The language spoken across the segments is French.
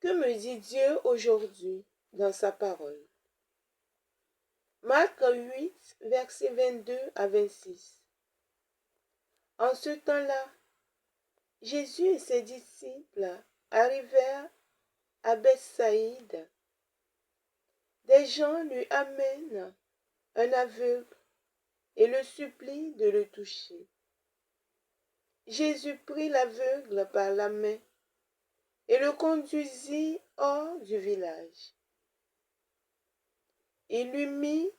Que me dit Dieu aujourd'hui dans sa parole? Marc 8, versets 22 à 26. En ce temps-là, Jésus et ses disciples arrivèrent à Bethsaïde. Des gens lui amènent un aveugle et le supplient de le toucher. Jésus prit l'aveugle par la main et le conduisit hors du village. Il lui mit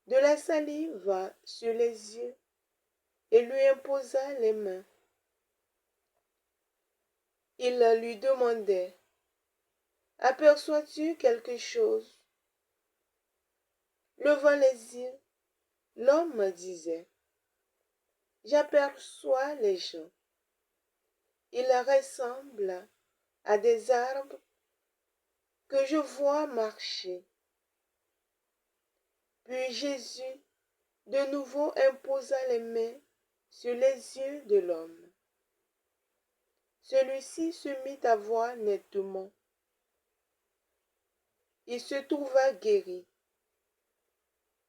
de la salive sur les yeux et lui imposa les mains. Il lui demandait: Aperçois-tu quelque chose? Levant les yeux, l'homme disait: J'aperçois les gens. Ils ressemblent à des arbres que je vois marcher. Puis Jésus de nouveau imposa les mains sur les yeux de l'homme. Celui-ci se mit à voir nettement. Il se trouva guéri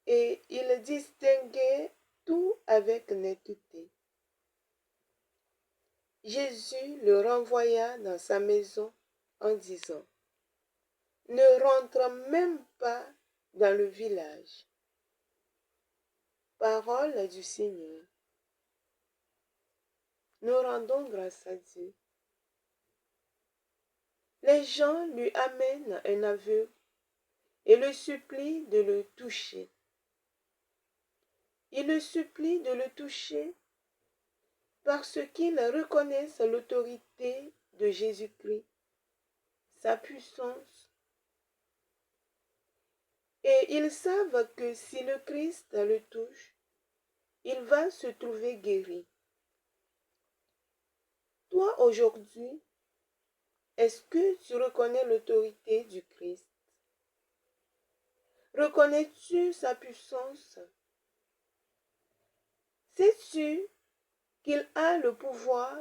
et il distinguait tout avec netteté. Jésus le renvoya dans sa maison en disant: Ne rentre même pas dans le village. Parole du Seigneur. Nous rendons grâce à Dieu. Les gens lui amènent un aveugle et le supplient de le toucher. Ils le supplient de le toucher parce qu'ils reconnaissent l'autorité de Jésus-Christ, sa puissance. Et ils savent que si le Christ le touche, il va se trouver guéri. Toi, aujourd'hui, est-ce que tu reconnais l'autorité du Christ? Reconnais-tu sa puissance? Sais-tu qu'il a le pouvoir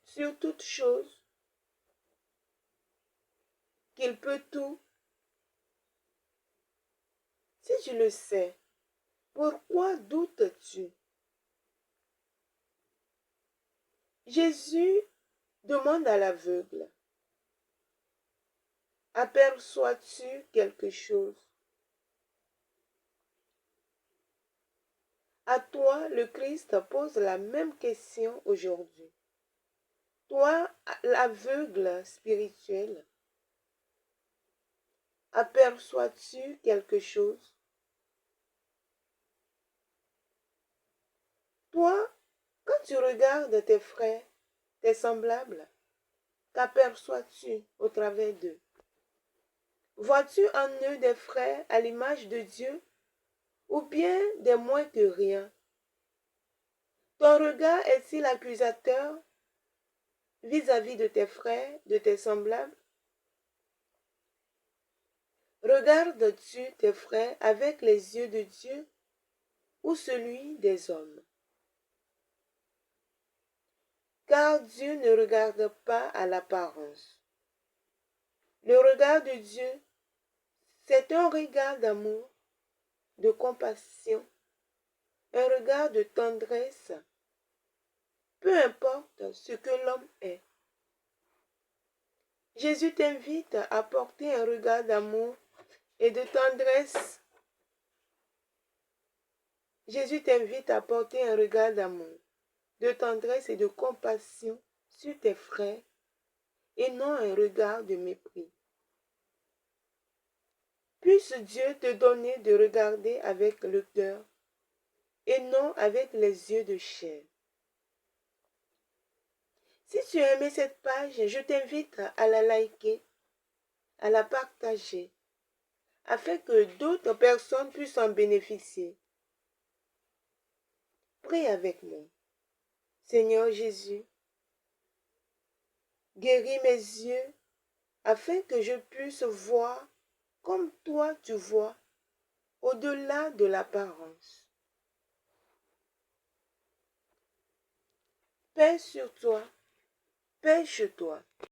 sur toute chose? Qu'il peut tout? Si tu le sais, pourquoi doutes-tu? Jésus demande à l'aveugle: Aperçois-tu quelque chose? À toi, le Christ pose la même question aujourd'hui. Toi, l'aveugle spirituel, aperçois-tu quelque chose? Toi, quand tu regardes tes frères, tes semblables, qu'aperçois-tu au travers d'eux? Vois-tu en eux des frères à l'image de Dieu ou bien des moins que rien? Ton regard est-il accusateur vis-à-vis de tes frères, de tes semblables? Regardes-tu tes frères avec les yeux de Dieu ou celui des hommes? Car Dieu ne regarde pas à l'apparence. Le regard de Dieu, c'est un regard d'amour, de compassion, un regard de tendresse, peu importe ce que l'homme est. Jésus t'invite à porter un regard d'amour et de tendresse. Jésus t'invite à porter un regard d'amour, de tendresse et de compassion sur tes frères et non un regard de mépris. Puisse Dieu te donner de regarder avec le cœur et non avec les yeux de chair. Si tu as aimé cette page, je t'invite à la liker, à la partager, afin que d'autres personnes puissent en bénéficier. Prie avec moi. Seigneur Jésus, guéris mes yeux afin que je puisse voir comme toi tu vois, au-delà de l'apparence. Paix sur toi, paix chez toi.